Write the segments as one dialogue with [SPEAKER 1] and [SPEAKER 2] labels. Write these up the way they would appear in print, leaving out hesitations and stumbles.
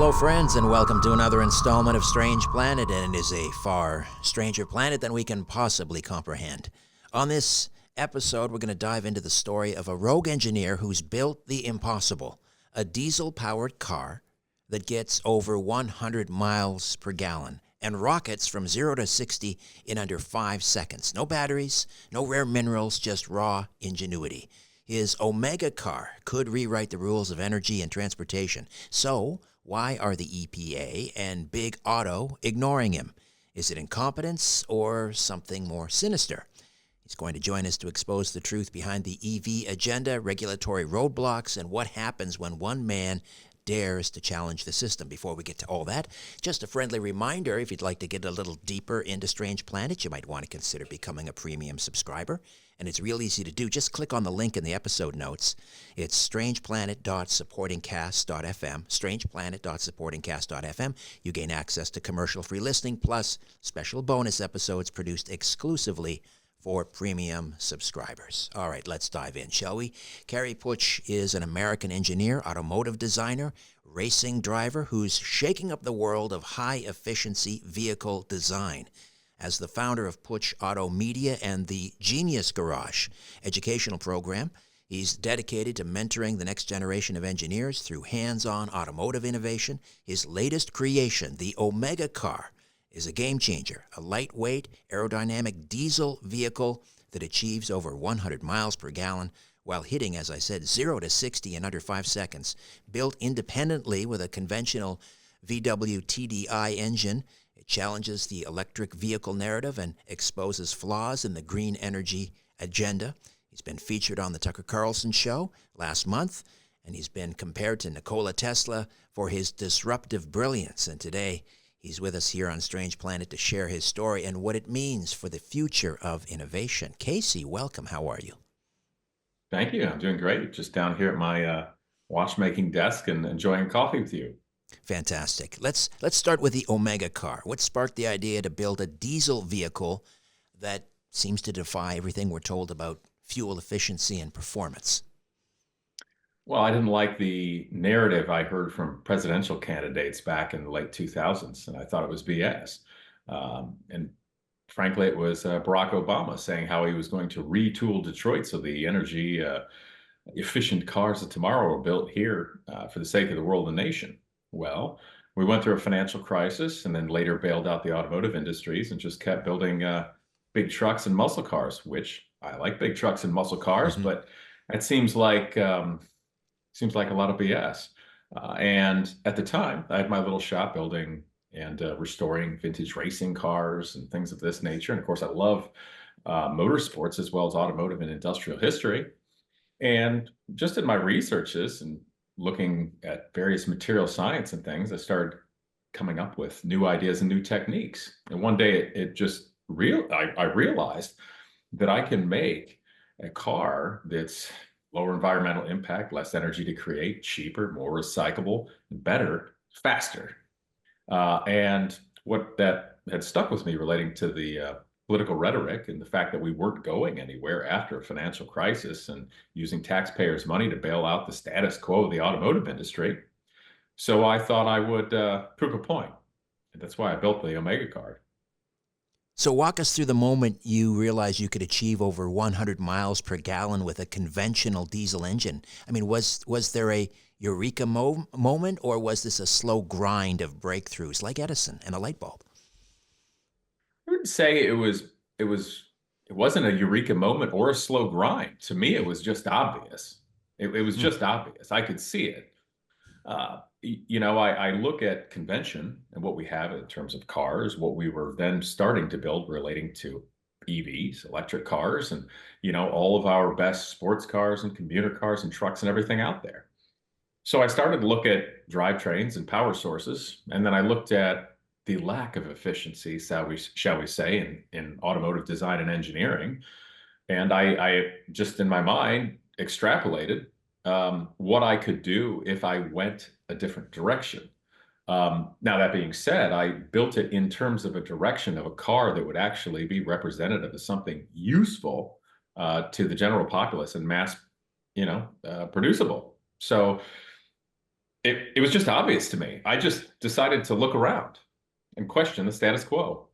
[SPEAKER 1] Hello, friends, and welcome to another installment of Strange Planet, and it is a far stranger planet than we can possibly comprehend. On this episode, we're going to dive into the story of a rogue engineer who's built the impossible, a diesel-powered car that gets over 100 miles per gallon and rockets from 0 to 60 in under 5 seconds. No batteries, no rare minerals, just raw ingenuity. His Omega car could rewrite the rules of energy and transportation. So, why are the EPA and Big Auto ignoring him? Is it incompetence or something more sinister? He's going to join us to expose the truth behind the EV agenda, regulatory roadblocks, and what happens when one man dares to challenge the system. Before we get to all that, just a friendly reminder, if you'd like to get a little deeper into Strange Planet, you might want to consider becoming a premium subscriber. And it's real easy to do. Just click on the link in the episode notes. It's strangeplanet.supportingcast.fm, strangeplanet.supportingcast.fm. You gain access to commercial-free listening, plus special bonus episodes produced exclusively for premium subscribers. All right, let's dive in, shall we? Casey Putsch is an American engineer, automotive designer, racing driver who's shaking up the world of high-efficiency vehicle design. As the founder of Putsch Auto Media and the Genius Garage educational program, he's dedicated to mentoring the next generation of engineers through hands-on automotive innovation. His latest creation, the Omega car, is a game changer, a lightweight, aerodynamic diesel vehicle that achieves over 100 miles per gallon while hitting, as I said, 0 to 60 in under 5 seconds. Built independently with a conventional VW TDI engine, it challenges the electric vehicle narrative and exposes flaws in the green energy agenda. He's been featured on the Tucker Carlson Show last month, and he's been compared to Nikola Tesla for his disruptive brilliance. And today, he's with us here on Strange Planet to share his story and what it means for the future of innovation. Casey, welcome. How are you?
[SPEAKER 2] Thank you. I'm doing great. Just down here at my watchmaking desk and enjoying coffee with you.
[SPEAKER 1] Fantastic. Let's start with the Omega car. What sparked the idea to build a diesel vehicle that seems to defy everything we're told about fuel efficiency and performance?
[SPEAKER 2] Well, I didn't like the narrative I heard from presidential candidates back in the late 2000s, and I thought it was BS. And frankly, it was Barack Obama saying how he was going to retool Detroit so the energy efficient cars of tomorrow are built here for the sake of the world and nation. Well, we went through a financial crisis and then later bailed out the automotive industries and just kept building big trucks and muscle cars, which I like big trucks and muscle cars, but it seems like a lot of BS. And at the time, I had my little shop building and restoring vintage racing cars and things of this nature. And of course, I love motorsports as well as automotive and industrial history. And just in my researches and looking at various material science and things, I started coming up with new ideas and new techniques. And one day I realized that I can make a car that's lower environmental impact, less energy to create, cheaper, more recyclable, better, faster. And what that had stuck with me relating to the political rhetoric and the fact that we weren't going anywhere after a financial crisis and using taxpayers' money to bail out the status quo of the automotive industry. So I thought I would prove a point. And that's why I built the Omega car.
[SPEAKER 1] So walk us through the moment you realized you could achieve over 100 miles per gallon with a conventional diesel engine. I mean, was there a Eureka moment, or was this a slow grind of breakthroughs like Edison and a light bulb?
[SPEAKER 2] I would say it wasn't a Eureka moment or a slow grind. To me, it was just obvious. It was just obvious. I could see it. I look at convention and what we have in terms of cars, what we were then starting to build relating to EVs, electric cars, and, all of our best sports cars and commuter cars and trucks and everything out there. So I started to look at drivetrains and power sources, and then I looked at the lack of efficiency, shall we say, in automotive design and engineering. And I just in my mind extrapolated what I could do if I went a different direction. Now, that being said, I built it in terms of a direction of a car that would actually be representative of something useful to the general populace and mass, producible. So it was just obvious to me. I just decided to look around and question the status quo.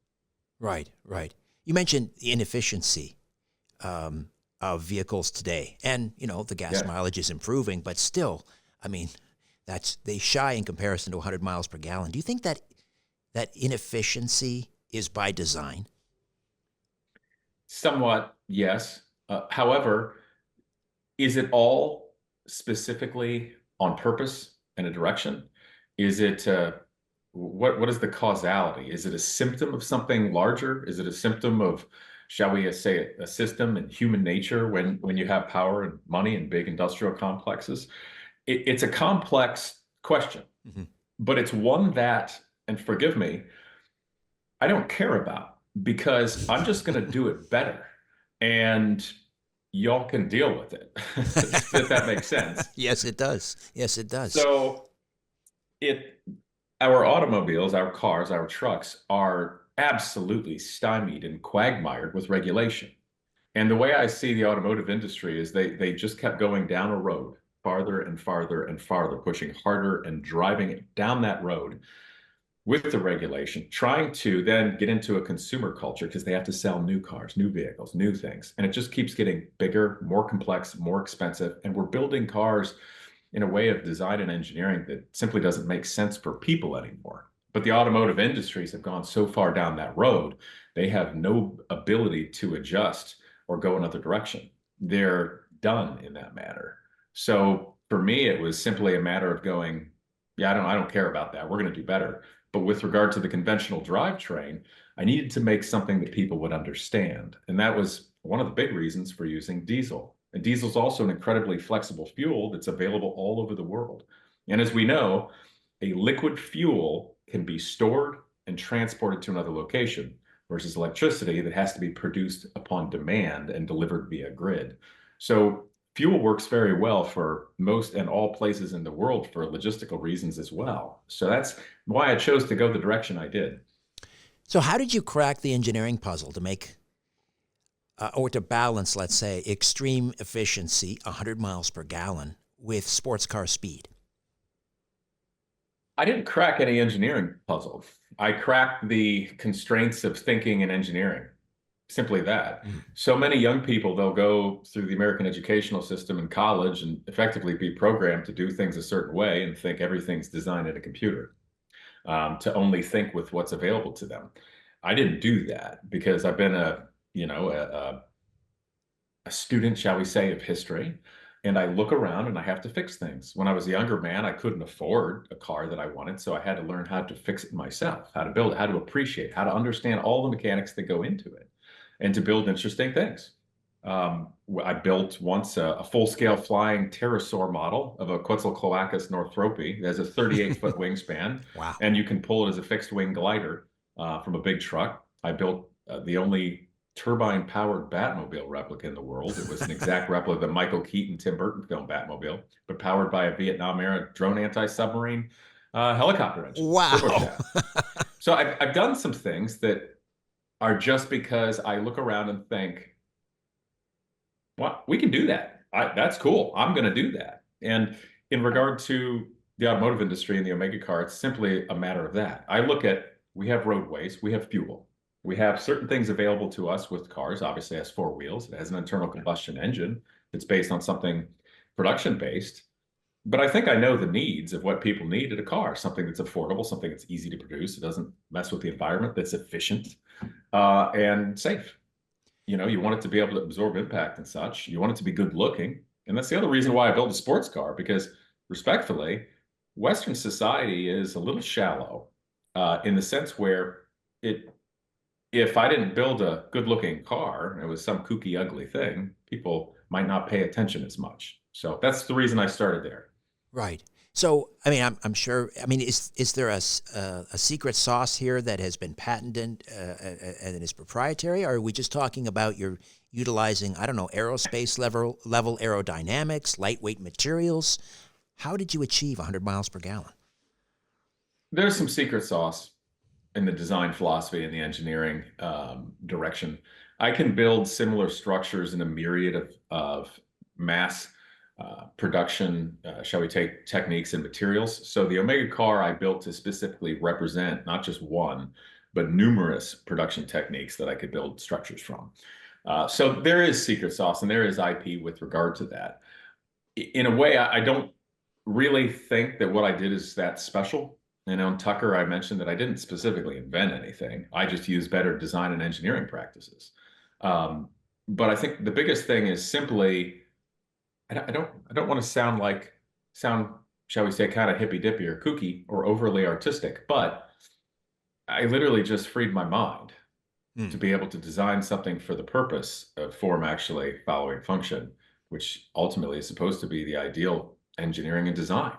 [SPEAKER 1] Right, right. You mentioned the inefficiency of vehicles today, and the gas
[SPEAKER 2] Yeah.
[SPEAKER 1] mileage is improving, but still, I mean, they shy in comparison to 100 miles per gallon. Do you think that inefficiency is by design?
[SPEAKER 2] Somewhat, yes. However, is it all specifically on purpose and a direction? Is it what is the causality? Is it a symptom of something larger? Is it a symptom of, shall we say, a system and human nature when you have power and money and big industrial complexes? It's a complex question,
[SPEAKER 1] Hmm.
[SPEAKER 2] but it's one that, and forgive me, I don't care about because I'm just going to do it better. And y'all can deal with it, if that makes sense.
[SPEAKER 1] Yes, it does. Yes, it does.
[SPEAKER 2] So it our automobiles, our cars, our trucks are absolutely stymied and quagmired with regulation. And the way I see the automotive industry is they just kept going down a road farther and farther and farther, pushing harder and driving it down that road with the regulation, trying to then get into a consumer culture because they have to sell new cars, new vehicles, new things. And it just keeps getting bigger, more complex, more expensive. And we're building cars in a way of design and engineering that simply doesn't make sense for people anymore. But the automotive industries have gone so far down that road, they have no ability to adjust or go another direction. They're done in that matter. So for me, it was simply a matter of going, yeah, I don't care about that. We're going to do better. But with regard to the conventional drivetrain, I needed to make something that people would understand. And that was one of the big reasons for using diesel. And diesel is also an incredibly flexible fuel that's available all over the world. And as we know, a liquid fuel can be stored and transported to another location versus electricity that has to be produced upon demand and delivered via grid. So fuel works very well for most and all places in the world for logistical reasons as well. So that's why I chose to go the direction I did.
[SPEAKER 1] So, how did you crack the engineering puzzle to make or to balance, let's say, extreme efficiency, 100 miles per gallon, with sports car speed?
[SPEAKER 2] I didn't crack any engineering puzzle. I cracked the constraints of thinking and engineering. Simply that.
[SPEAKER 1] Mm.
[SPEAKER 2] So many young people, they'll go through the American educational system in college and effectively be programmed to do things a certain way and think everything's designed in a computer, to only think with what's available to them. I didn't do that because I've been a student, shall we say, of history. And I look around and I have to fix things. When I was a younger man, I couldn't afford a car that I wanted. So I had to learn how to fix it myself, how to build it, how to appreciate, how to understand all the mechanics that go into it, and to build interesting things. I built once a full-scale flying pterosaur model of a Quetzalcoatlus northropi. It has a 38-foot wingspan,
[SPEAKER 1] Wow.
[SPEAKER 2] and you can pull it as a fixed-wing glider from a big truck. I built the only turbine-powered Batmobile replica in the world. It was an exact replica of the Michael Keaton, Tim Burton film Batmobile, but powered by a Vietnam-era drone anti-submarine helicopter engine,
[SPEAKER 1] Wow.
[SPEAKER 2] turbojet. So I've done some things that are just because I look around and think, well, we can do that. That's cool. I'm going to do that. And in regard to the automotive industry and the Omega car, it's simply a matter of that. I look at, we have roadways, we have fuel. We have certain things available to us with cars. Obviously, it has four wheels. It has an internal combustion engine that's based on something production based. But I think I know the needs of what people need in a car, something that's affordable, something that's easy to produce. It doesn't mess with the environment, that's efficient and safe. You want it to be able to absorb impact and such. You want it to be good looking. And that's the other reason why I built a sports car, because respectfully, Western society is a little shallow in the sense where if I didn't build a good looking car, and it was some kooky, ugly thing, people might not pay attention as much. So that's the reason I started there.
[SPEAKER 1] Right. So, I mean, I'm sure. I mean, is there a secret sauce here that has been patented and is proprietary, or are we just talking about you're utilizing, I don't know, aerospace level aerodynamics, lightweight materials? How did you achieve 100 miles per gallon?
[SPEAKER 2] There's some secret sauce in the design philosophy and the engineering direction. I can build similar structures in a myriad of mass production, shall we take techniques and materials. So the Omega car I built to specifically represent not just one, but numerous production techniques that I could build structures from. So there is secret sauce and there is IP with regard to that. In a way, I don't really think that what I did is that special. And on Tucker, I mentioned that I didn't specifically invent anything. I just used better design and engineering practices. But I think the biggest thing is simply, I don't want to sound, shall we say, kind of hippy dippy or kooky or overly artistic, but I literally just freed my mind to be able to design something for the purpose of form actually following function, which ultimately is supposed to be the ideal engineering and design.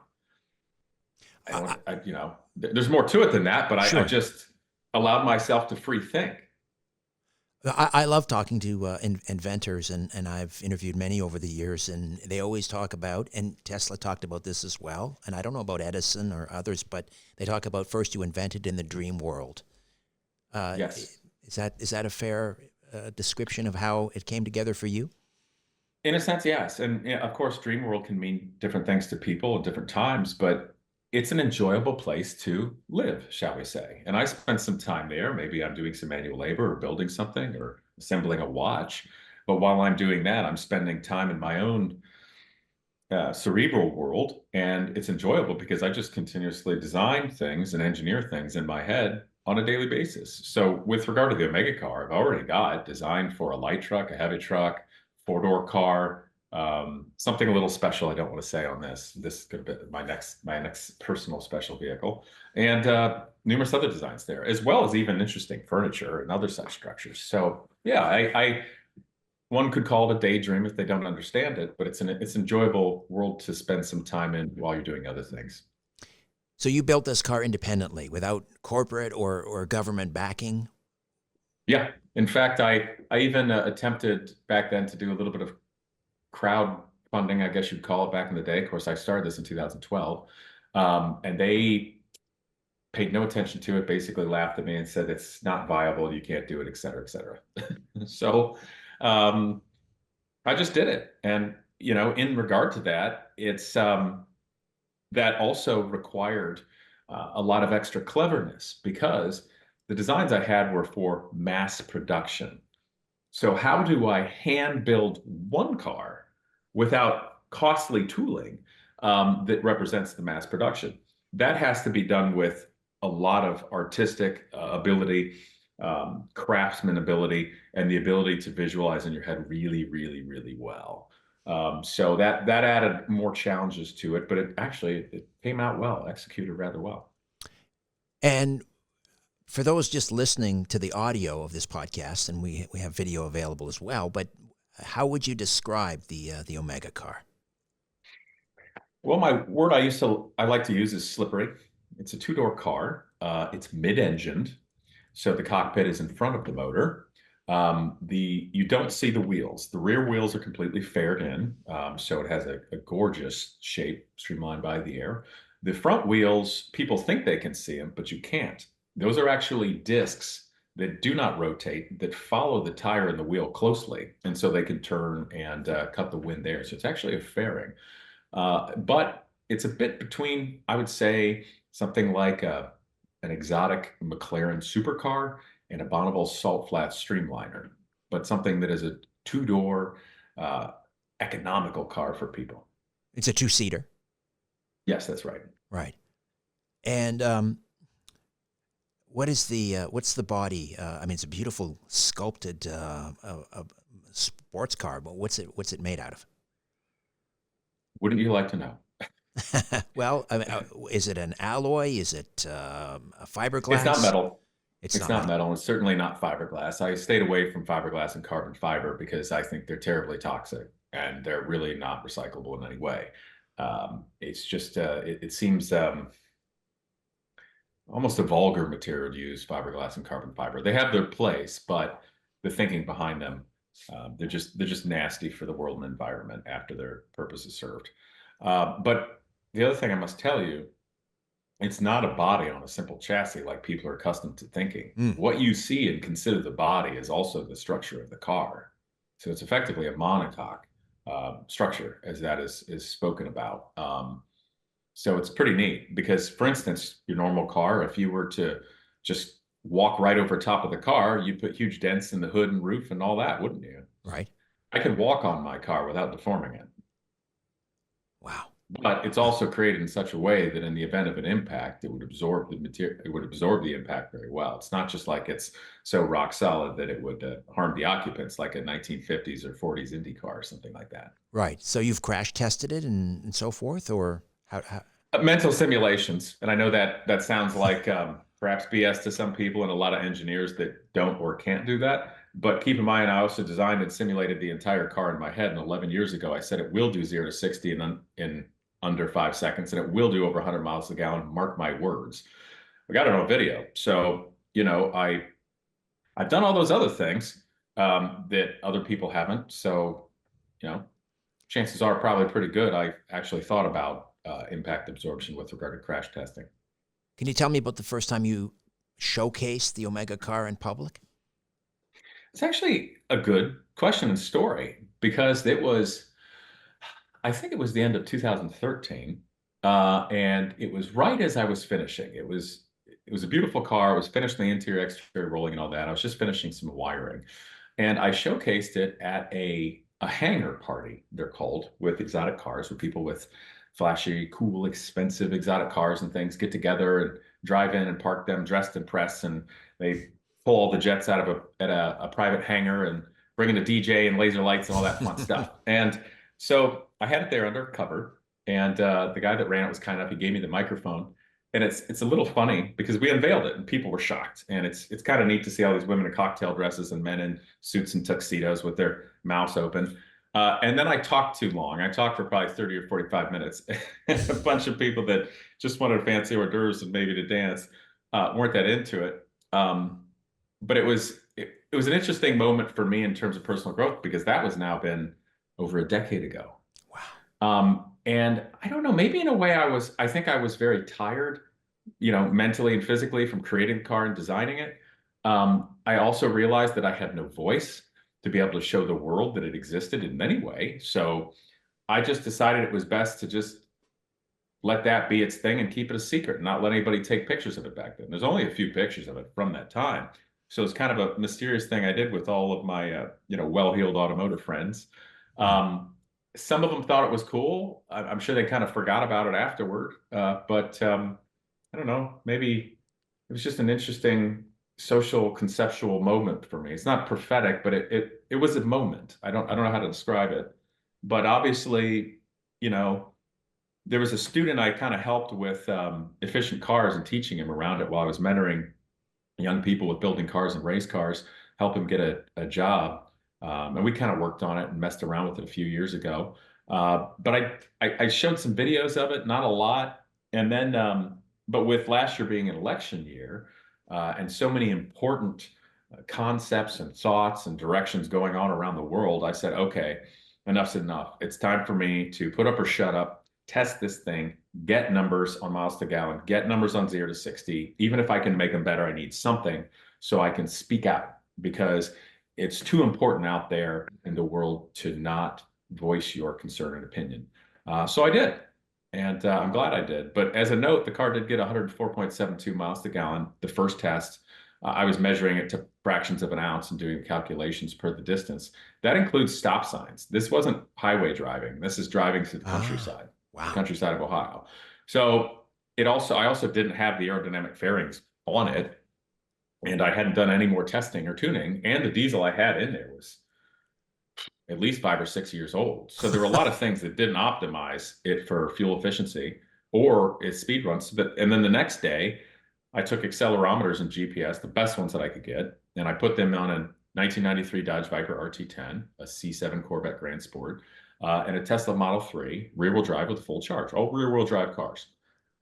[SPEAKER 2] There's more to it than that, but I just allowed myself to free think.
[SPEAKER 1] I love talking to inventors, and I've interviewed many over the years, and they always talk about, and Tesla talked about this as well, and I don't know about Edison or others, but they talk about first you invented in the dream world.
[SPEAKER 2] Yes.
[SPEAKER 1] Is that a fair description of how it came together for you?
[SPEAKER 2] In a sense, yes. And of course, dream world can mean different things to people at different times, but it's an enjoyable place to live, shall we say. And I spent some time there. Maybe I'm doing some manual labor or building something or assembling a watch. But while I'm doing that, I'm spending time in my own cerebral world. And it's enjoyable because I just continuously design things and engineer things in my head on a daily basis. So with regard to the Omega car, I've already got designed for a light truck, a heavy truck, four-door car, something a little special I don't want to say on this. This could have been my next personal special vehicle, and numerous other designs there, as well as even interesting furniture and other such structures. So yeah, I one could call it a daydream if they don't understand it, but it's an enjoyable world to spend some time in while you're doing other things.
[SPEAKER 1] So you built this car independently without corporate or government backing?
[SPEAKER 2] Yeah. In fact, I even attempted back then to do a little bit of crowdfunding, I guess you'd call it, back in the day. Of course, I started this in 2012, and they paid no attention to it, basically laughed at me and said, it's not viable, you can't do it, et cetera, et cetera. So I just did it. And, in regard to that, it's that also required a lot of extra cleverness because the designs I had were for mass production. So how do I hand build one car without costly tooling that represents the mass production? That has to be done with a lot of artistic ability, craftsman ability, and the ability to visualize in your head really, really, really well. So that added more challenges to it, but it came out well, executed rather well.
[SPEAKER 1] And for those just listening to the audio of this podcast, and we have video available as well, but how would you describe the Omega car?
[SPEAKER 2] Well, my word I like to use is slippery. It's a two-door car. It's mid-engined, so the cockpit is in front of the motor. You don't see the wheels. The rear wheels are completely faired in, so it has a gorgeous shape, streamlined by the air. The front wheels, people think they can see them, but you can't. Those are actually discs that do not rotate, that follow the tire and the wheel closely, and so they can turn and cut the wind there. So it's actually a fairing. But it's a bit between, I would say, something like an exotic McLaren supercar and a Bonneville Salt Flat Streamliner, but something that is a two-door economical car for people.
[SPEAKER 1] It's a two-seater.
[SPEAKER 2] Yes, that's right.
[SPEAKER 1] Right. And what's the body? I mean, it's a beautiful sculpted sports car, but what's it made out of?
[SPEAKER 2] Wouldn't you like to know?
[SPEAKER 1] Well, I mean, is it an alloy? Is it a fiberglass?
[SPEAKER 2] It's not metal.
[SPEAKER 1] It's
[SPEAKER 2] not metal. It's certainly not fiberglass. I stayed away from fiberglass and carbon fiber because I think they're terribly toxic and they're really not recyclable in any way. It's just, it seems almost a vulgar material to use, fiberglass and carbon fiber. They have their place, but the thinking behind them, they're just nasty for the world and environment after their purpose is served. But the other thing I must tell you, it's not a body on a simple chassis like people are accustomed to thinking. What you see and consider the body is also the structure of the car. So it's effectively a monocoque structure as that is spoken about. So it's pretty neat because, for instance, your normal car, if you were to just walk right over top of the car, you'd put huge dents in the hood and roof and all that, wouldn't you?
[SPEAKER 1] Right.
[SPEAKER 2] I could walk on my car without deforming it.
[SPEAKER 1] Wow.
[SPEAKER 2] But it's also created in such a way that in the event of an impact, it would absorb the material, it would absorb the impact very well. It's not just like it's so rock solid that it would harm the occupants like a 1950s or 40s Indy car or something like that.
[SPEAKER 1] Right. So you've crash tested it and so forth, or how?
[SPEAKER 2] Mental simulations. And I know that that sounds like perhaps BS to some people and a lot of engineers that don't or can't do that. But keep in mind, I also designed and simulated the entire car in my head. And 11 years ago, I said it will do 0 to 60 in under 5 seconds, and it will do over 100 miles a gallon. Mark my words. I got it on video. So, I've done all those other things that other people haven't. So, chances are probably pretty good. I actually thought about impact absorption with regard to crash testing.
[SPEAKER 1] Can you tell me about the first time you showcased the Omega car in public?
[SPEAKER 2] It's actually a good question and story because I think it was the end of 2013, and it was right as I was finishing. It was a beautiful car. It was finished in the interior, exterior, rolling, and all that. I was just finishing some wiring, and I showcased it at a hangar party. They're called, with exotic cars, where people with flashy, cool, expensive exotic cars and things get together and drive in and park them, dressed in press, and they pull all the jets out of a private hangar and bring in a DJ and laser lights and all that fun stuff. And so I had it there undercover, and the guy that ran it was kind enough. He gave me the microphone, and it's a little funny because we unveiled it and people were shocked. And it's kind of neat to see all these women in cocktail dresses and men in suits and tuxedos with their mouths open. And then I talked too long. I talked for probably 30 or 45 minutes. A bunch of people that just wanted fancy hors d'oeuvres and maybe to dance weren't that into it. But it was an interesting moment for me in terms of personal growth because that was now been over a decade ago.
[SPEAKER 1] Wow.
[SPEAKER 2] And I don't know, maybe in a way I think I was very tired, mentally and physically from creating the car and designing it. I also realized that I had no voice to be able to show the world that it existed in any way. So I just decided it was best to just let that be its thing and keep it a secret and not let anybody take pictures of it back then. There's only a few pictures of it from that time. So it's kind of a mysterious thing I did with all of my, well-heeled automotive friends. Some of them thought it was cool. I'm sure they kind of forgot about it afterward. But I don't know, maybe it was just an interesting social conceptual moment for me. It's not prophetic, but it was a moment. I don't know how to describe it. But obviously, there was a student I kind of helped with efficient cars and teaching him around it while I was mentoring young people with building cars and race cars, help him get a job. And we kind of worked on it and messed around with it a few years ago. But I showed some videos of it, not a lot. And then, but with last year being an election year and so many important concepts and thoughts and directions going on around the world, I said, okay, enough's enough. It's time for me to put up or shut up, test this thing, get numbers on miles to gallon, get numbers on 0 to 60. Even if I can make them better, I need something so I can speak out because it's too important out there in the world to not voice your concern and opinion. So I did, and I'm glad I did. But as a note, the car did get 104.72 miles to gallon the first test. I was measuring it to fractions of an ounce and doing calculations per the distance. That includes stop signs. This wasn't highway driving. This is driving through the countryside, the countryside of Ohio. So I also didn't have the aerodynamic fairings on it. And I hadn't done any more testing or tuning. And the diesel I had in there was at least 5 or 6 years old. So there were a lot of things that didn't optimize it for fuel efficiency or its speed runs. And then the next day, I took accelerometers and GPS, the best ones that I could get, and I put them on a 1993 Dodge Viper RT10, a C7 Corvette Grand Sport, and a Tesla Model 3 rear-wheel drive with full charge, all rear-wheel drive cars,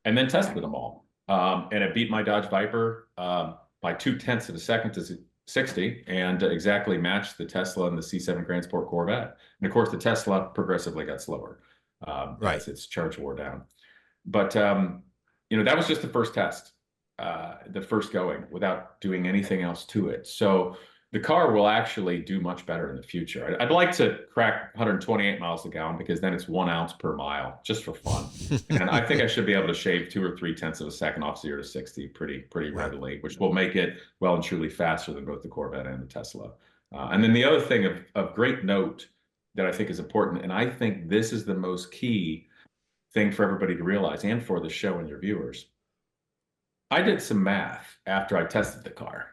[SPEAKER 2] and then tested them all. And it beat my Dodge Viper by 0.2 of a second to 60 and exactly matched the Tesla and the C7 Grand Sport Corvette. And of course, the Tesla progressively got slower as its charge wore down. But, that was just the first test, the first going without doing anything else to it. So The car will actually do much better in the future. I'd like to crack 128 miles a gallon because then it's 1 ounce per mile just for fun. And I think I should be able to shave 2 or 3 tenths of a second off 0 to 60 pretty
[SPEAKER 1] Wow.
[SPEAKER 2] readily, which will make it well and truly faster than both the Corvette and the Tesla. And then the other thing of great note that I think is important, and I think this is the most key thing for everybody to realize and for the show and your viewers. I did some math after I tested the car,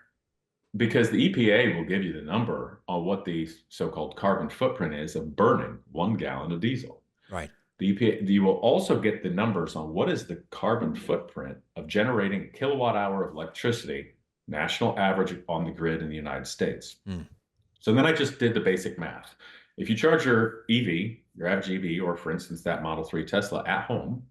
[SPEAKER 2] because the EPA will give you the number on what the so-called carbon footprint is of burning 1 gallon of diesel.
[SPEAKER 1] Right.
[SPEAKER 2] The EPA, you will also get the numbers on what is the carbon footprint of generating a kilowatt hour of electricity, national average on the grid in the United States. So then I just did the basic math. If you charge your EV, your average EV, or for instance, that Model 3 Tesla at home,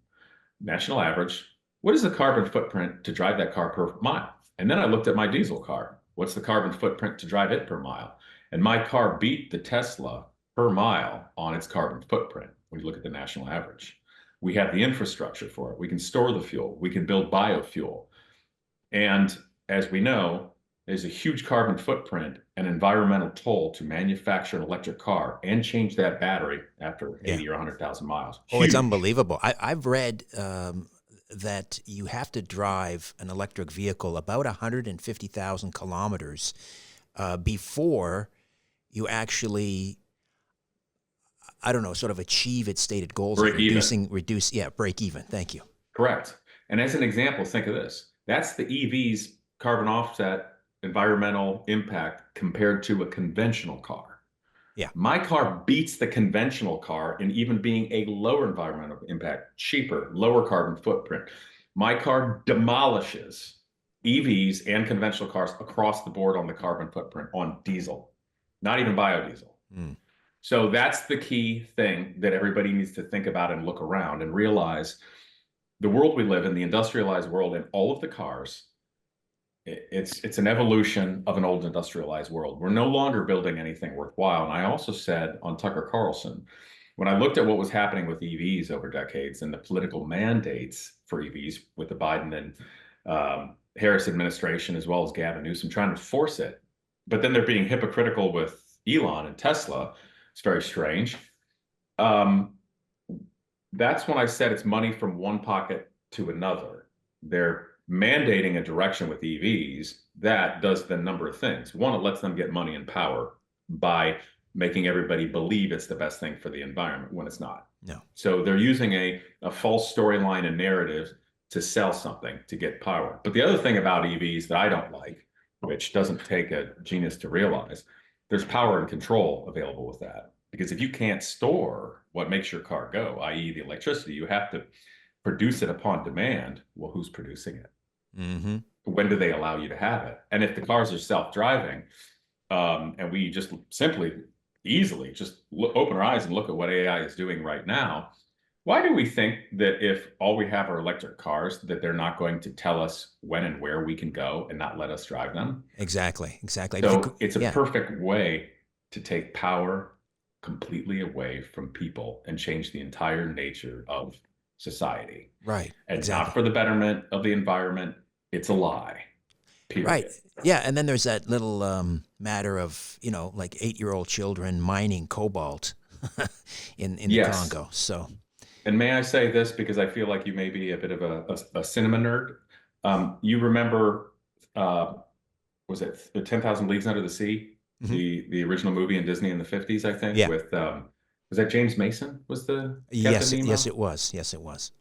[SPEAKER 2] national average, what is the carbon footprint to drive that car per mile? And then I looked at my diesel car. What's the carbon footprint to drive it per mile? And my car beat the Tesla per mile on its carbon footprint when you look at the national average. We have the infrastructure for it. We can store the fuel. We can build biofuel. And as we know, there's a huge carbon footprint and environmental toll to manufacture an electric car and change that battery after 80 or 100,000 miles.
[SPEAKER 1] Oh, it's unbelievable. I've read that you have to drive an electric vehicle about 150,000 kilometers before you actually, I don't know, sort of achieve its stated goals of break even. Thank you.
[SPEAKER 2] Correct. And as an example, think of this. That's the EV's carbon offset environmental impact compared to a conventional car.
[SPEAKER 1] Yeah.
[SPEAKER 2] My car beats the conventional car in even being a lower environmental impact, cheaper, lower carbon footprint. My car demolishes EVs and conventional cars across the board on the carbon footprint on diesel, not even biodiesel. So that's the key thing that everybody needs to think about and look around and realize the world we live in, the industrialized world, and all of the cars, it's an evolution of an old industrialized world. We're no longer building anything worthwhile. And I also said on Tucker Carlson, when I looked at what was happening with EVs over decades and the political mandates for EVs with the Biden and Harris administration, as well as Gavin Newsom trying to force it, but then they're being hypocritical with Elon and Tesla. It's very strange. That's when I said it's money from one pocket to another. They're mandating a direction with EVs that does the number of things. One, it lets them get money and power by making everybody believe it's the best thing for the environment when it's not.
[SPEAKER 1] No.
[SPEAKER 2] So they're using a false storyline and narrative to sell something to get power. But the other thing about EVs that I don't like, which doesn't take a genius to realize, there's power and control available with that. Because if you can't store what makes your car go, i.e. the electricity, you have to produce it upon demand. Well, who's producing it? When do they allow you to have it? And if the cars are self-driving, and we just simply, easily just open our eyes and look at what AI is doing right now, why do we think that if all we have are electric cars, that they're not going to tell us when and where we can go and not let us drive them?
[SPEAKER 1] Exactly.
[SPEAKER 2] So it's a perfect way to take power completely away from people and change the entire nature of society.
[SPEAKER 1] Right.
[SPEAKER 2] And not for the betterment of the environment. It's a lie. Period.
[SPEAKER 1] Right. Yeah. And then there's that little matter of, like 8-year-old children mining cobalt in the Congo. So.
[SPEAKER 2] And may I say this, because I feel like you may be a bit of a cinema nerd. You remember, was it the 10,000 Leagues Under the Sea? The original movie in Disney in the 50s, I think, with was that James Mason was the Captain Nemo?
[SPEAKER 1] Yes, it was.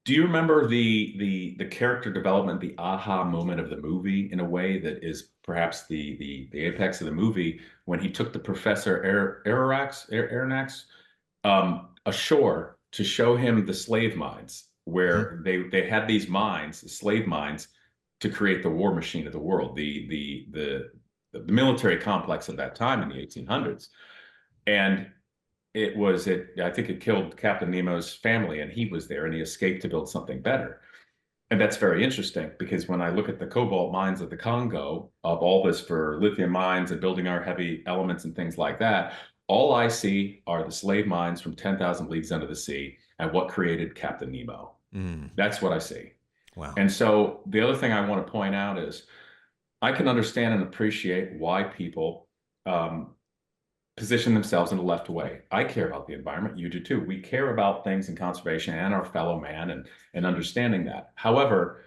[SPEAKER 2] Do you remember the character development, the aha moment of the movie, in a way that is perhaps the apex of the movie, when he took the Professor Aronnax ashore to show him the slave mines, where they had these mines, the slave mines, to create the war machine of the world, the military complex of that time in the 1800s. And I think it killed Captain Nemo's family, and he was there and he escaped to build something better. And that's very interesting, because when I look at the cobalt mines of the Congo, of all this for lithium mines and building our heavy elements and things like that, all I see are the slave mines from 10,000 Leagues Under the Sea and what created Captain Nemo. That's what I see.
[SPEAKER 1] Wow.
[SPEAKER 2] And so the other thing I want to point out is, I can understand and appreciate why people position themselves in a left way. I care about the environment. You do too. We care about things in conservation and our fellow man and understanding that. However,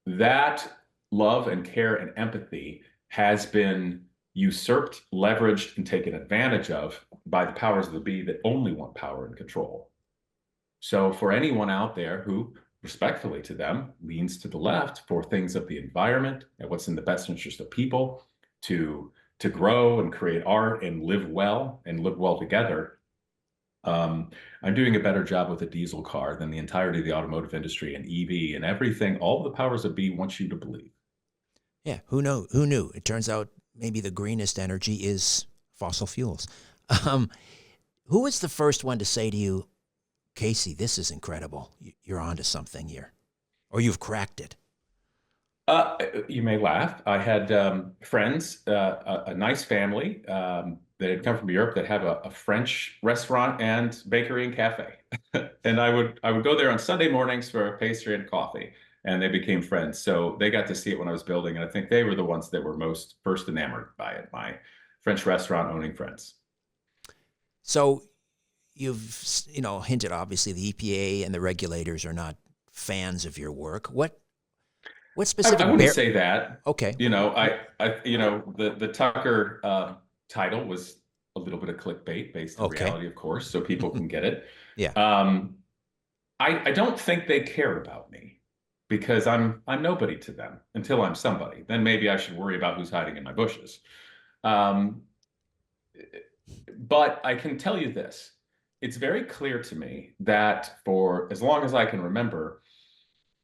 [SPEAKER 2] that love and care and empathy has been usurped, leveraged, and taken advantage of by the powers of the be that only want power and control. So for anyone out there who, respectfully to them, leans to the left for things of the environment and what's in the best interest of people to grow and create art and live well together, I'm doing a better job with a diesel car than the entirety of the automotive industry and EV and everything. All the powers that be want you to believe.
[SPEAKER 1] Yeah, who know? Who knew? It turns out maybe the greenest energy is fossil fuels. Um, who was the first one to say to you, Casey, this is incredible. You're onto something here, or you've cracked it?
[SPEAKER 2] You may laugh. I had friends, a nice family that had come from Europe that have a French restaurant and bakery and cafe, and I would go there on Sunday mornings for a pastry and coffee, and they became friends. So they got to see it when I was building, and I think they were the ones that were most first enamored by it. My French restaurant owning friends.
[SPEAKER 1] So you've hinted obviously the EPA and the regulators are not fans of your work. What
[SPEAKER 2] I
[SPEAKER 1] specific
[SPEAKER 2] wouldn't say that.
[SPEAKER 1] Okay.
[SPEAKER 2] The Tucker title was a little bit of clickbait based on
[SPEAKER 1] Okay.
[SPEAKER 2] reality, of course, so people can get it.
[SPEAKER 1] Yeah.
[SPEAKER 2] I don't think they care about me because I'm nobody to them until I'm somebody. Then maybe I should worry about who's hiding in my bushes. Um, but I can tell you this. It's very clear to me that for as long as I can remember,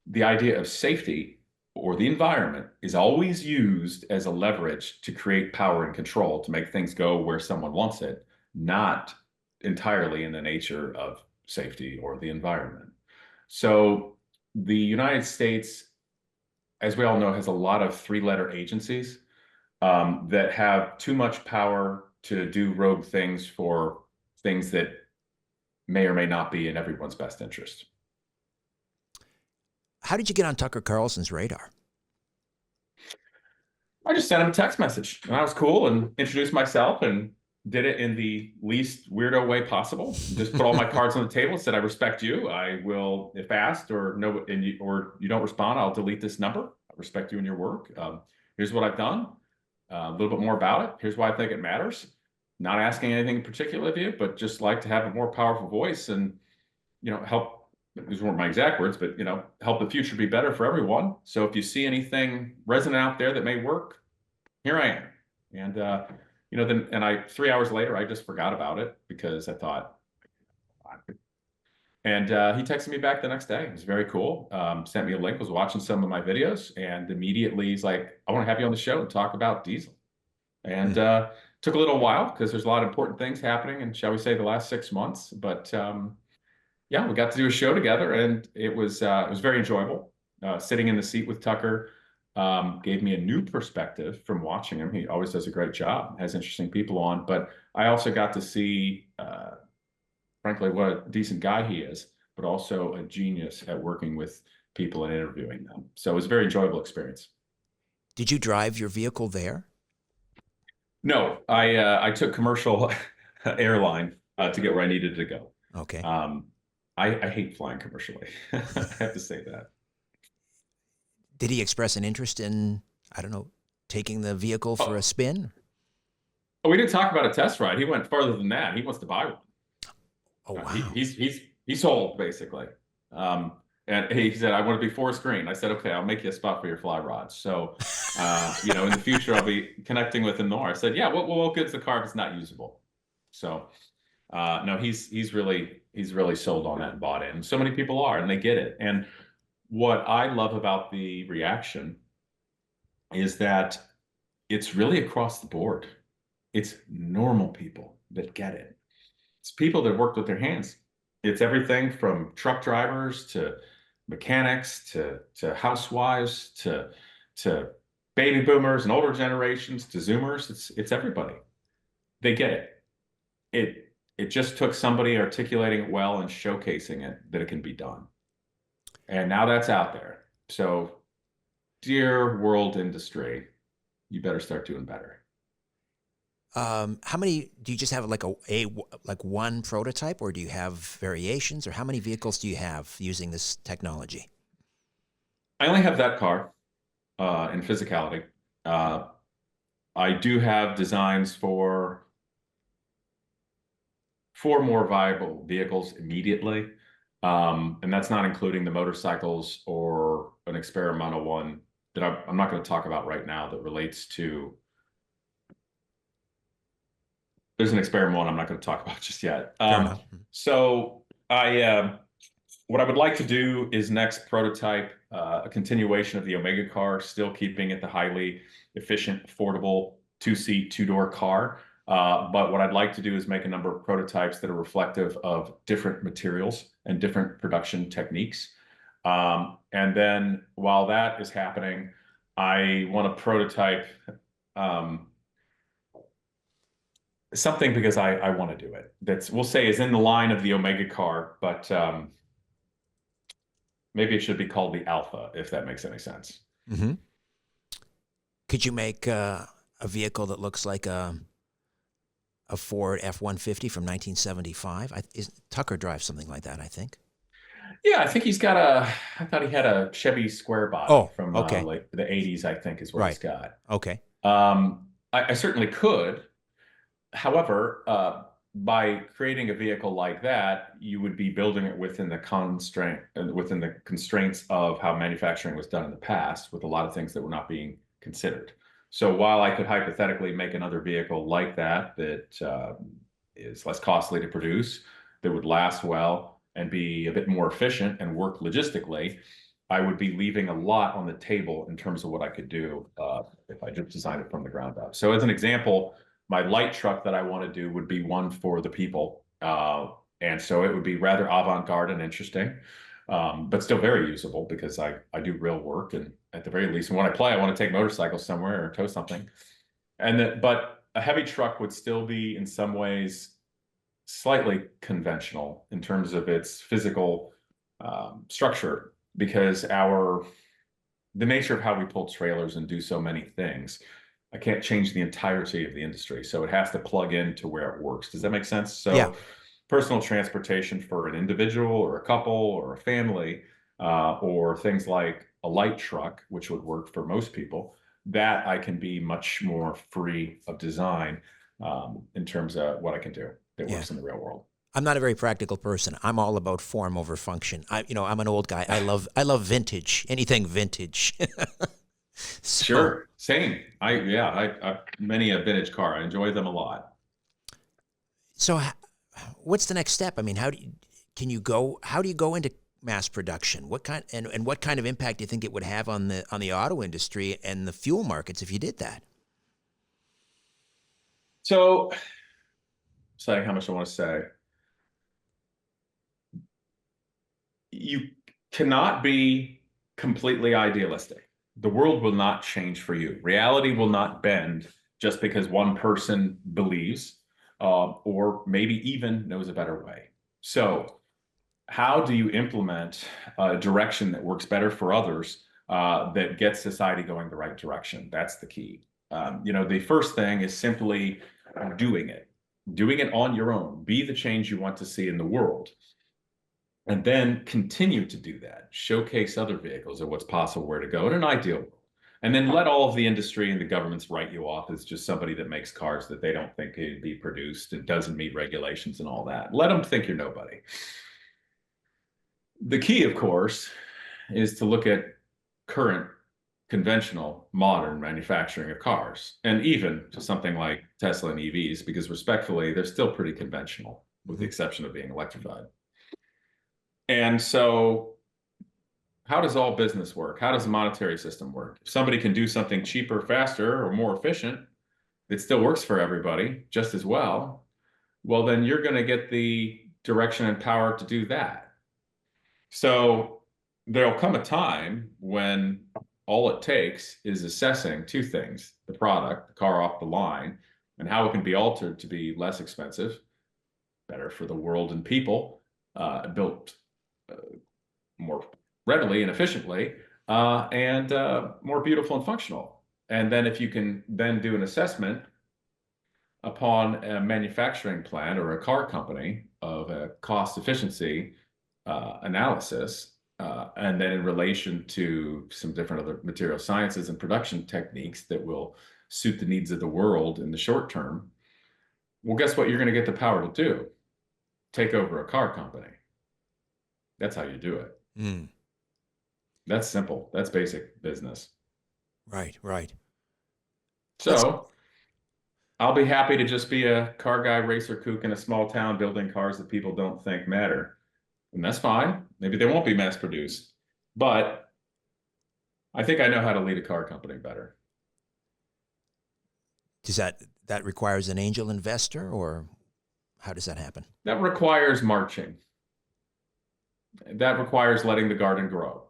[SPEAKER 2] the idea of safety or the environment is always used as a leverage to create power and control to make things go where someone wants it, not entirely in the nature of safety or the environment. So the United States, as we all know, has a lot of three-letter agencies that have too much power to do rogue things for things that may or may not be in everyone's best interest.
[SPEAKER 1] How did you get on Tucker Carlson's radar?
[SPEAKER 2] I just sent him a text message and I was cool and introduced myself and did it in the least weirdo way possible. Just put all my cards on the table and said, I respect you. I will, if asked or no, or you don't respond, I'll delete this number. I respect you and your work. Here's what I've done. A little bit more about it. Here's why I think it matters. Not asking anything in particular of you, but just like to have a more powerful voice and, help. These weren't my exact words, but help the future be better for everyone. So if you see anything resonant out there that may work, here I am. And then 3 hours later, I just forgot about it because I thought, and he texted me back the next day. It was very cool. Sent me a link, was watching some of my videos, and immediately he's like, I want to have you on the show and talk about diesel. And took a little while because there's a lot of important things happening in, shall we say, the last 6 months. But yeah, we got to do a show together, and it was very enjoyable. Sitting in the seat with Tucker gave me a new perspective from watching him. He always does a great job, has interesting people on. But I also got to see, frankly, what a decent guy he is, but also a genius at working with people and interviewing them. So it was a very enjoyable experience.
[SPEAKER 1] Did you drive your vehicle there?
[SPEAKER 2] No, I took commercial airline to get where I needed to go.
[SPEAKER 1] Okay.
[SPEAKER 2] I hate flying commercially. I have to say that.
[SPEAKER 1] Did he express an interest in, I don't know, taking the vehicle for a spin?
[SPEAKER 2] Oh, we didn't talk about a test ride. He went farther than that. He wants to buy one.
[SPEAKER 1] Oh, wow.
[SPEAKER 2] He's sold, basically. And he said, I want to be forest green. I said, okay, I'll make you a spot for your fly rods. So, in the future, I'll be connecting with him more. I said, yeah, what good's the car if it's not usable? So, no, he's really sold on that and bought it. And so many people are, and they get it. And what I love about the reaction is that it's really across the board. It's normal people that get it. It's people that worked with their hands. It's everything from truck drivers to mechanics to housewives to baby boomers and older generations to Zoomers. It's everybody. They get it. It just took somebody articulating it well and showcasing it that it can be done. And now that's out there. So, dear world industry, you better start doing better.
[SPEAKER 1] How many do you just have like like one prototype, or do you have variations, or how many vehicles do you have using this technology?
[SPEAKER 2] I only have that car in physicality. I do have designs for 4 more viable vehicles immediately. And that's not including the motorcycles or an experimental one that I'm not going to talk about right now that relates to. There's an experiment one I'm not going to talk about just yet.
[SPEAKER 1] Fair enough.
[SPEAKER 2] So what I would like to do is next prototype a continuation of the Omega car, still keeping it the highly efficient, affordable 2-seat, 2-door car. But what I'd like to do is make a number of prototypes that are reflective of different materials and different production techniques. And then while that is happening, I want to prototype something because I want to do it. That's, we'll say, is in the line of the Omega car, but maybe it should be called the Alpha, if that makes any sense.
[SPEAKER 1] Mm-hmm. Could you make a vehicle that looks like a Ford F-150 from 1975? Tucker drives something like that, I think.
[SPEAKER 2] Yeah, I think he's got I thought he had a Chevy Square body from
[SPEAKER 1] okay.
[SPEAKER 2] like the 80s, I think is what he's got.
[SPEAKER 1] Okay.
[SPEAKER 2] I certainly could. However, by creating a vehicle like that, you would be building it within the constraints of how manufacturing was done in the past, with a lot of things that were not being considered. So while I could hypothetically make another vehicle like that is less costly to produce, that would last well and be a bit more efficient and work logistically, I would be leaving a lot on the table in terms of what I could do if I just designed it from the ground up. So as an example, my light truck that I want to do would be one for the people. And so it would be rather avant-garde and interesting, but still very usable because I do real work. And at the very least, when I play, I want to take motorcycles somewhere or tow something. But a heavy truck would still be in some ways slightly conventional in terms of its physical structure, because the nature of how we pull trailers and do so many things, I can't change the entirety of the industry. So it has to plug into where it works. Does that make sense? So
[SPEAKER 1] yeah.
[SPEAKER 2] Personal transportation for an individual or a couple or a family, or things like a light truck, which would work for most people, that I can be much more free of design in terms of what I can do that works in the real world.
[SPEAKER 1] I'm not a very practical person. I'm all about form over function. I'm an old guy. I love vintage, anything vintage. So,
[SPEAKER 2] sure, same. I many a vintage car. I enjoy them a lot.
[SPEAKER 1] So, what's the next step? I mean, how do you go into mass production? What kind and what kind of impact do you think it would have on the auto industry and the fuel markets if you did that?
[SPEAKER 2] So, saying how much I want to say. You cannot be completely idealistic. The world will not change for you. Reality will not bend just because one person believes or maybe even knows a better way. So how do you implement a direction that works better for others that gets society going the right direction? That's the key. The first thing is simply doing it on your own. Be the change you want to see in the world. And then continue to do that. Showcase other vehicles of what's possible, where to go in an ideal world. And then let all of the industry and the governments write you off as just somebody that makes cars that they don't think could be produced and doesn't meet regulations and all that. Let them think you're nobody. The key, of course, is to look at current conventional modern manufacturing of cars, and even to something like Tesla and EVs, because respectfully, they're still pretty conventional, with the exception of being electrified. And so how does all business work? How does the monetary system work? If somebody can do something cheaper, faster, or more efficient, it still works for everybody just as well, well, then you're going to get the direction and power to do that. So there'll come a time when all it takes is assessing 2 things: the product, the car off the line, and how it can be altered to be less expensive, better for the world and people, built more readily and efficiently, and more beautiful and functional. And then if you can then do an assessment upon a manufacturing plant or a car company of a cost efficiency analysis, and then in relation to some different other material sciences and production techniques that will suit the needs of the world in the short term, well, guess what you're going to get the power to do? Take over a car company. That's how you do it.
[SPEAKER 1] Mm.
[SPEAKER 2] That's simple. That's basic business.
[SPEAKER 1] Right, right.
[SPEAKER 2] So I'll be happy to just be a car guy, racer kook in a small town building cars that people don't think matter. And that's fine. Maybe they won't be mass produced. But I think I know how to lead a car company better.
[SPEAKER 1] Does that requires an angel investor, or how does that happen?
[SPEAKER 2] That requires marching. That requires letting the garden grow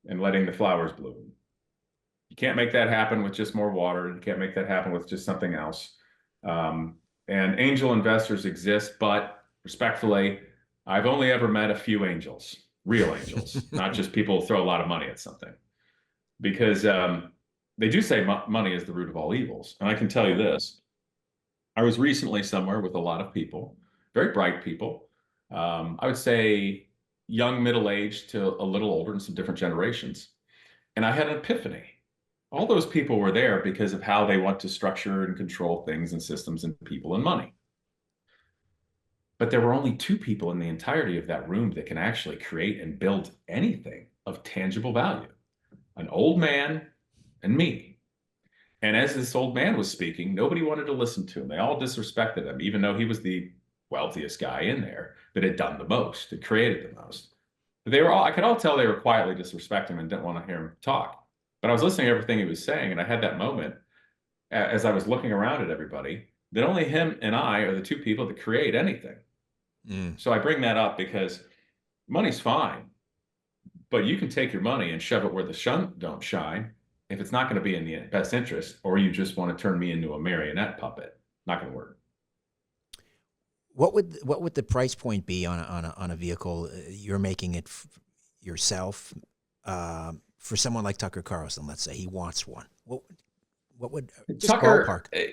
[SPEAKER 2] and letting the flowers bloom. You can't make that happen with just more water. You can't make that happen with just something else. And angel investors exist, but respectfully, I've only ever met a few angels, real angels, not just people who throw a lot of money at something. Because they do say money is the root of all evils. And I can tell you this. I was recently somewhere with a lot of people, very bright people. I would say young, middle-aged to a little older in some different generations. And I had an epiphany. All those people were there because of how they want to structure and control things and systems and people and money. But there were only two people in the entirety of that room that can actually create and build anything of tangible value. An old man and me. And as this old man was speaking, nobody wanted to listen to him. They all disrespected him, even though he was the wealthiest guy in there that had done the most, that created the most. But they were all, I could all tell they were quietly disrespecting him and didn't want to hear him talk. But I was listening to everything he was saying, and I had that moment as I was looking around at everybody that only him and I are the two people that create anything.
[SPEAKER 1] Mm.
[SPEAKER 2] So I bring that up because money's fine, but you can take your money and shove it where the sun don't shine if it's not going to be in the best interest, or you just want to turn me into a marionette puppet. Not going to work.
[SPEAKER 1] What would the price point be on a vehicle? You're making it yourself for someone like Tucker Carlson. Let's say he wants one. What would just
[SPEAKER 2] Tucker?
[SPEAKER 1] ballpark?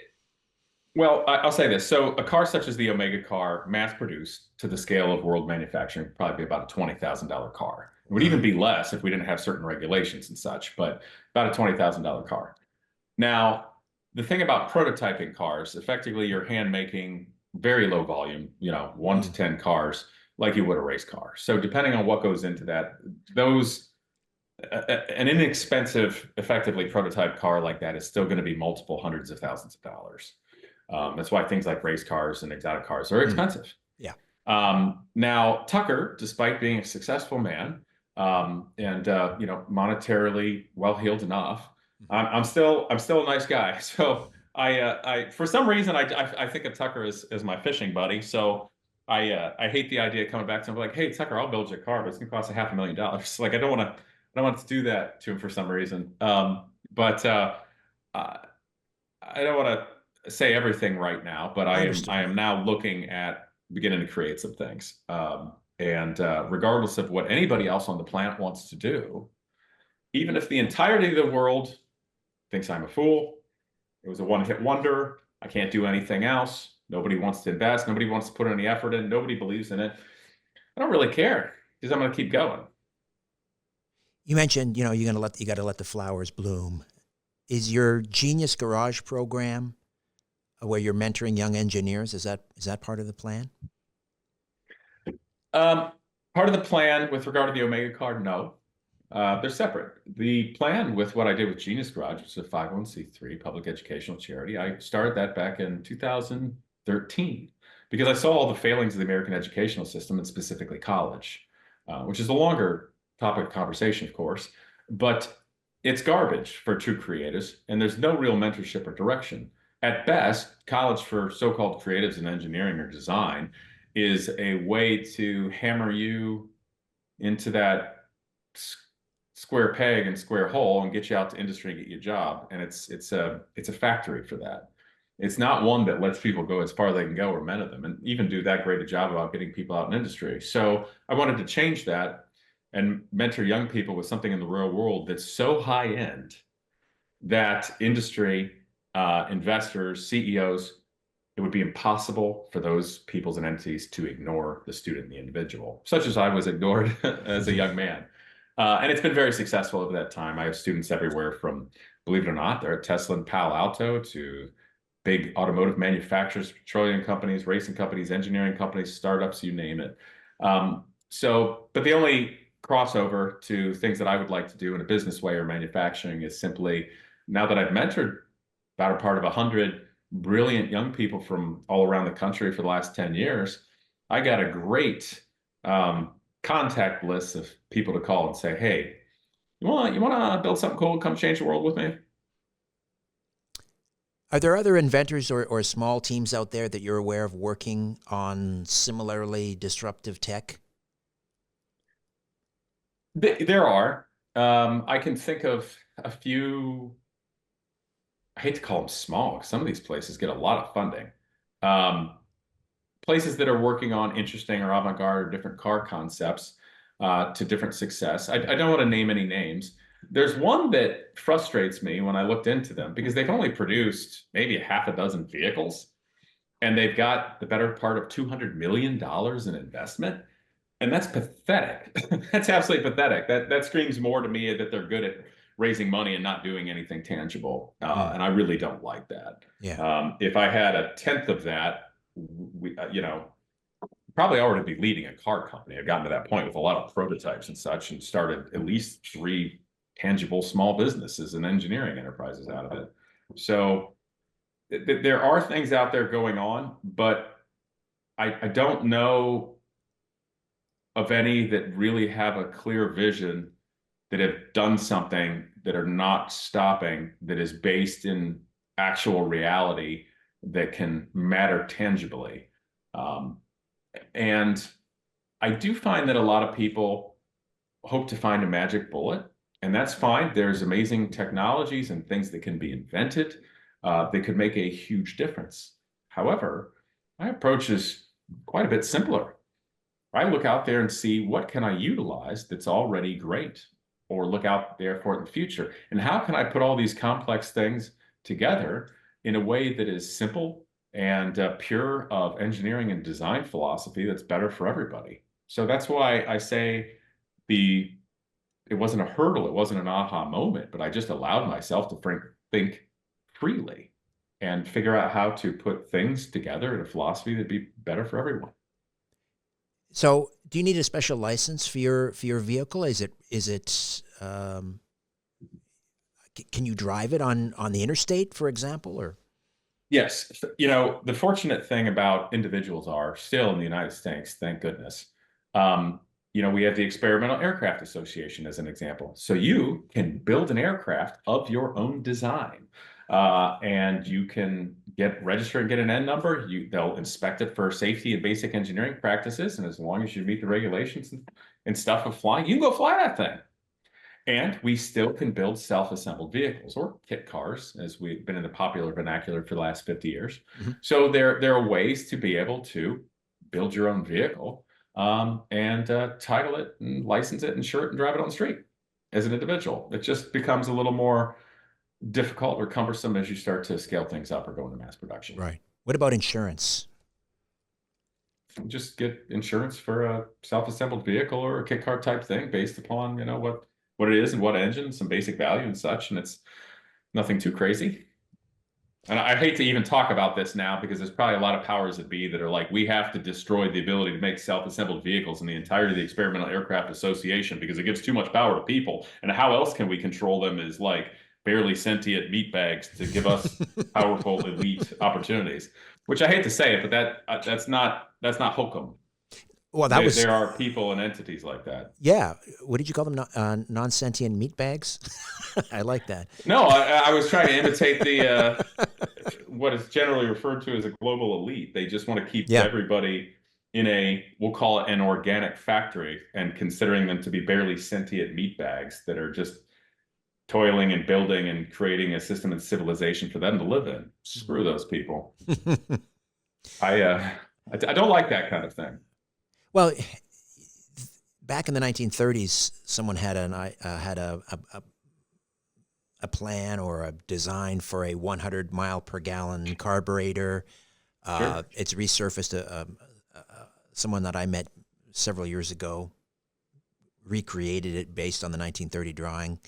[SPEAKER 2] Well, I'll say this. So a car such as the Omega car, mass produced to the scale of world manufacturing, would probably be about a $20,000 car. It would even be less if we didn't have certain regulations and such, but about a $20,000 car. Now, the thing about prototyping cars, effectively you're hand making very low volume, 1 to 10 cars like you would a race car. So depending on what goes into that, an inexpensive, effectively prototype car like that is still going to be multiple hundreds of thousands of dollars. That's why things like race cars and exotic cars are expensive.
[SPEAKER 1] Yeah.
[SPEAKER 2] Now, Tucker, despite being a successful man and monetarily well-heeled enough, I'm still a nice guy. So I for some reason I think of Tucker as my fishing buddy. So I hate the idea of coming back to him like, hey Tucker, I'll build you a car, but it's gonna cost $500,000. Like I don't want to do that to him for some reason. But I don't want to say everything right now, but I am now looking at beginning to create some things. And regardless of what anybody else on the planet wants to do, even if the entirety of the world thinks I'm a fool, it was a one-hit wonder, I can't do anything else, nobody wants to invest, nobody wants to put any effort in, nobody believes in it, I don't really care because I'm going to keep going.
[SPEAKER 1] You mentioned, you got to let the flowers bloom. Is your Genius Garage program where you're mentoring young engineers? Is that part of the plan?
[SPEAKER 2] Part of the plan with regard to the Omega car, no. They're separate. The plan with what I did with Genius Garage, which is a 501c3 public educational charity, I started that back in 2013 because I saw all the failings of the American educational system and specifically college, which is a longer topic of conversation, of course, but it's garbage for true creatives, and there's no real mentorship or direction. At best, college for so-called creatives in engineering or design is a way to hammer you into that square peg and square hole and get you out to industry and get you a job. And it's a factory for that. It's not one that lets people go as far as they can go or many of them, and even do that great a job about getting people out in industry. So I wanted to change that and mentor young people with something in the real world that's so high end that industry, investors, CEOs, it would be impossible for those peoples and entities to ignore the student and the individual, such as I was ignored as a young man. And it's been very successful over that time. I have students everywhere from, believe it or not, they're at Tesla and Palo Alto, to big automotive manufacturers, petroleum companies, racing companies, engineering companies, startups, you name it. But the only crossover to things that I would like to do in a business way or manufacturing is simply, now that I've mentored about a part of 100 brilliant young people from all around the country for the last 10 years, I got a great contact list of people to call and say, hey, you want to build something cool, come change the world with me?
[SPEAKER 1] Are there other inventors or small teams out there that you're aware of working on similarly disruptive tech?
[SPEAKER 2] There are. I can think of a few. I hate to call them small, because some of these places get a lot of funding. Places that are working on interesting or avant-garde or different car concepts to different success. I don't want to name any names. There's one that frustrates me when I looked into them, because they've only produced maybe a half a dozen vehicles, and they've got the better part of $200 million in investment. And that's pathetic. That's absolutely pathetic. That screams more to me that they're good at raising money and not doing anything tangible. And I really don't like that.
[SPEAKER 1] Yeah.
[SPEAKER 2] If I had a tenth of that, probably already be leading a car company. I've gotten to that point with a lot of prototypes and such, and started at least 3 tangible small businesses and engineering enterprises out of it. So there are things out there going on, but I don't know of any that really have a clear vision, that have done something, that are not stopping, that is based in actual reality, that can matter tangibly. And I do find that a lot of people hope to find a magic bullet, and that's fine. There's amazing technologies and things that can be invented that could make a huge difference. However, my approach is quite a bit simpler. I look out there and see, what can I utilize that's already great, or look out there for it in the future? And how can I put all these complex things together in a way that is simple and pure of engineering and design philosophy that's better for everybody? So that's why I say it wasn't a hurdle, it wasn't an aha moment, but I just allowed myself to think freely and figure out how to put things together in a philosophy that'd be better for everyone.
[SPEAKER 1] So, do you need a special license for your vehicle? Can you drive it on the interstate, for example, or?
[SPEAKER 2] Yes. The fortunate thing about individuals are still in the United States, thank goodness. We have the Experimental Aircraft Association as an example. So you can build an aircraft of your own design, and you can register and get an N number. They'll inspect it for safety and basic engineering practices. And as long as you meet the regulations and stuff of flying, you can go fly that thing. And we still can build self-assembled vehicles, or kit cars, as we've been in the popular vernacular for the last 50 years. Mm-hmm. So there are ways to be able to build your own vehicle, and title it and license it, insure it, and drive it on the street as an individual. It just becomes a little more difficult or cumbersome as you start to scale things up or go into mass production.
[SPEAKER 1] Right. What about insurance?
[SPEAKER 2] Just get insurance for a self-assembled vehicle or a kit car type thing based upon, what it is and what engine, some basic value and such, and it's nothing too crazy. And I hate to even talk about this now, because there's probably a lot of powers that be that are like, we have to destroy the ability to make self-assembled vehicles in the entirety of the Experimental Aircraft Association because it gives too much power to people. And how else can we control them as like barely sentient meatbags to give us powerful elite opportunities? Which I hate to say it, but that's not hokum.
[SPEAKER 1] Well,
[SPEAKER 2] there are people and entities like that.
[SPEAKER 1] Yeah. What did you call them? Non-sentient meatbags? I like that.
[SPEAKER 2] No, I was trying to imitate the what is generally referred to as a global elite. They just want to keep everybody in we'll call it an organic factory, and considering them to be barely sentient meatbags that are just toiling and building and creating a system and civilization for them to live in. Screw those people. I don't like that kind of thing.
[SPEAKER 1] Well, back in the 1930s, someone had an a plan or a design for a 100 mile per gallon carburetor.
[SPEAKER 2] Sure.
[SPEAKER 1] It's resurfaced. Someone that I met several years ago recreated it based on the 1930 drawing.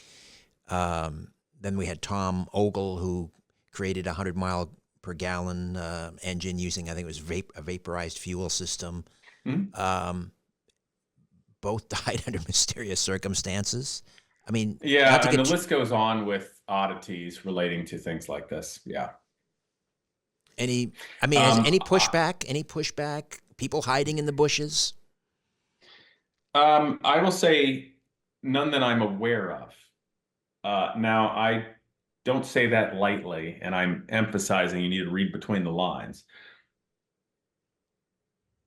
[SPEAKER 1] Then we had Tom Ogle, who created a 100 mile per gallon engine using, I think it was a vaporized fuel system.
[SPEAKER 2] Mhm.
[SPEAKER 1] Both died under mysterious circumstances. I mean, not
[SPEAKER 2] Yeah,
[SPEAKER 1] to
[SPEAKER 2] and the
[SPEAKER 1] get
[SPEAKER 2] list goes on with oddities relating to things like this. Yeah.
[SPEAKER 1] any. I mean, has
[SPEAKER 2] Um,
[SPEAKER 1] any pushback? Any pushback? People hiding in the bushes?
[SPEAKER 2] I will say none that I'm aware of. Now, I don't say that lightly, and I'm emphasizing you need to read between the lines.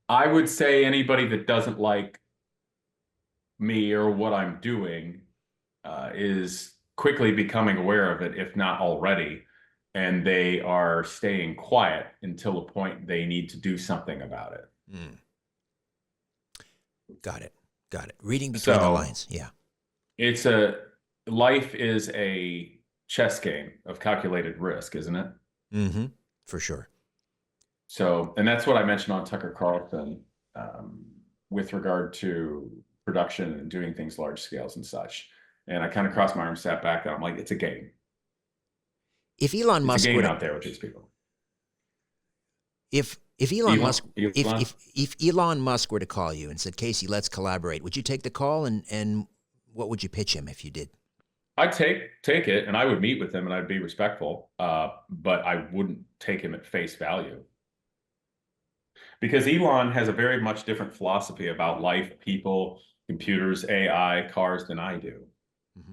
[SPEAKER 2] I would say anybody that doesn't like me or what I'm doing is quickly becoming aware of it, if not already, and they are staying quiet until the point they need to do something about it.
[SPEAKER 1] Mm, got it. Got it. Reading between the
[SPEAKER 2] So
[SPEAKER 1] lines. Yeah.
[SPEAKER 2] it's a life is a chess game of calculated risk, isn't it?
[SPEAKER 1] Mm-hmm. For sure.
[SPEAKER 2] So, and that's what I mentioned on Tucker Carlson with regard to production and doing things large scales and such. And I kind of crossed my arms, sat back, and I'm like, it's a game.
[SPEAKER 1] If Elon
[SPEAKER 2] It's a
[SPEAKER 1] Musk
[SPEAKER 2] game
[SPEAKER 1] were to,
[SPEAKER 2] out there with these people.
[SPEAKER 1] if Elon Musk,
[SPEAKER 2] Elon,
[SPEAKER 1] if Elon Musk were to call you and said, Casey, let's collaborate, would you take the call? And what would you pitch him if you did?
[SPEAKER 2] I'd take it, and I would meet with him, and I'd be respectful, but I wouldn't take him at face value because Elon has a very much different philosophy about life, people, computers, AI, cars than I do.
[SPEAKER 1] Mm-hmm.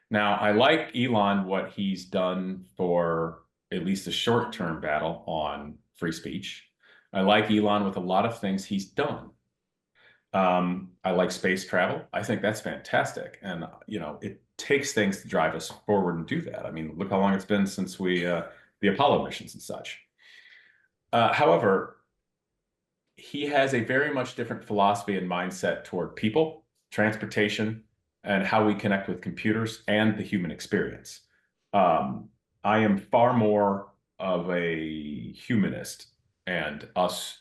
[SPEAKER 2] Now, I like Elon, what he's done for at least a short-term battle on free speech. I like Elon with a lot of things he's done. I like space travel. I think that's fantastic. And, it takes things to drive us forward and do that. I mean, look how long it's been since the Apollo missions and such. However, he has a very much different philosophy and mindset toward people, transportation, and how we connect with computers and the human experience. Um, I am far more of a humanist and us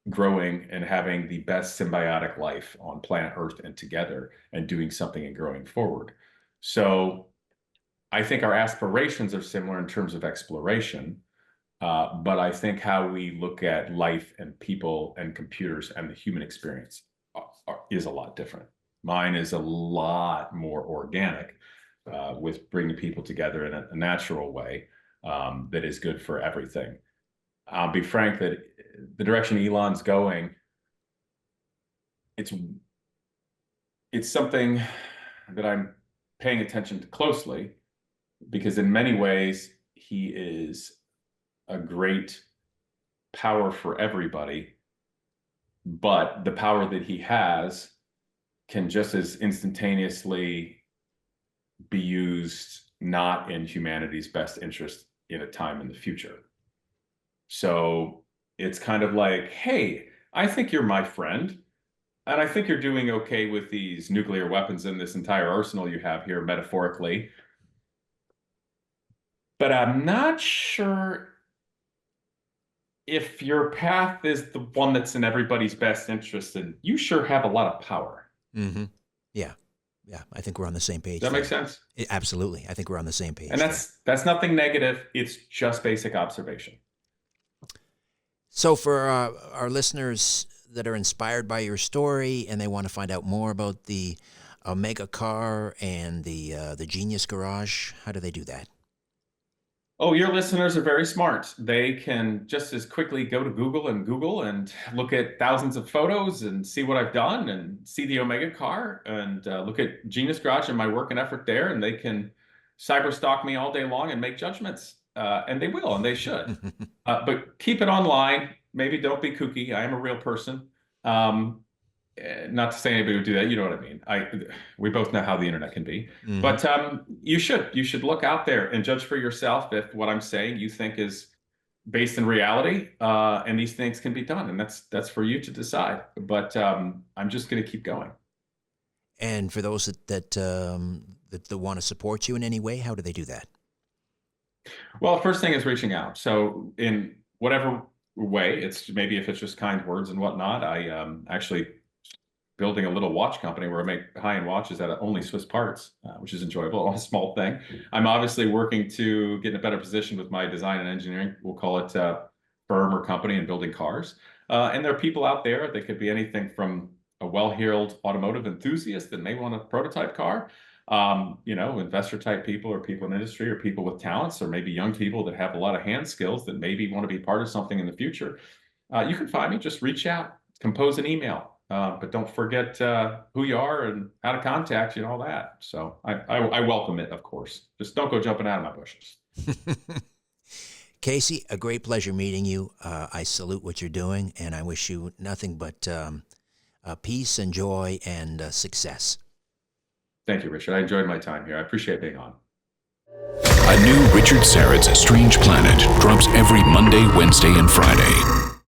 [SPEAKER 2] growing and having the best symbiotic life on planet Earth and together and doing something and growing forward. So I think our aspirations are similar in terms of exploration, but I think how we look at life and people and computers and the human experience is a lot different. Mine is a lot more organic, with bringing people together in a natural way that is good for everything. I'll be frank that the direction Elon's going, it's something that I'm paying attention to closely because in many ways he is a great power for everybody, but the power that he has can just as instantaneously be used not in humanity's best interest in a time in the future. So it's kind of like, hey, I think you're my friend, and I think you're doing okay with these nuclear weapons and this entire arsenal you have here, metaphorically. But I'm not sure if your path is the one that's in everybody's best interest, and you sure have a lot of power.
[SPEAKER 1] Mm-hmm. Yeah. Yeah. I think we're on the same
[SPEAKER 2] Does
[SPEAKER 1] page
[SPEAKER 2] that make
[SPEAKER 1] there.
[SPEAKER 2] sense?
[SPEAKER 1] Absolutely. I think we're on the same
[SPEAKER 2] And
[SPEAKER 1] page there.
[SPEAKER 2] that's nothing negative. It's just basic observation.
[SPEAKER 1] So for our listeners that are inspired by your story and they want to find out more about the Omega car and the Genius Garage, how do they do that?
[SPEAKER 2] Oh, your listeners are very smart. They can just as quickly go to Google and look at thousands of photos and see what I've done and see the Omega car and look at Genius Garage and my work and effort there. And they can cyber stalk me all day long and make judgments. And they will, and they should. But keep it online. Maybe don't be kooky. I am a real person. Um, Not to say anybody would do that. You know what I mean. We both know how the internet can be.
[SPEAKER 1] Mm-hmm.
[SPEAKER 2] But you should look out there and judge for yourself if what I'm saying you think is based in reality, and these things can be done, and that's for you to decide. But I'm just going to keep going.
[SPEAKER 1] And for those that want to support you in any way, how do they do that?
[SPEAKER 2] Well, the first thing is reaching out. So in whatever way, maybe if it's just kind words and whatnot, I actually building a little watch company where I make high-end watches out of only Swiss parts, which is enjoyable, a small thing. I'm obviously working to get in a better position with my design and engineering, we'll call it firm or company, and building cars. And there are people out there that could be anything from a well-heeled automotive enthusiast that may want a prototype car, investor type people or people in industry or people with talents, or maybe young people that have a lot of hand skills that maybe want to be part of something in the future. You can find me, just reach out, compose an email. But don't forget who you are and how to contact you and all that. So I welcome it, of course. Just don't go jumping out of my bushes.
[SPEAKER 1] Casey, a great pleasure meeting you. I salute what you're doing, and I wish you nothing but peace and joy and success.
[SPEAKER 2] Thank you, Richard. I enjoyed my time here. I appreciate being on.
[SPEAKER 3] A new Richard Syrett's Strange Planet drops every Monday, Wednesday, and Friday.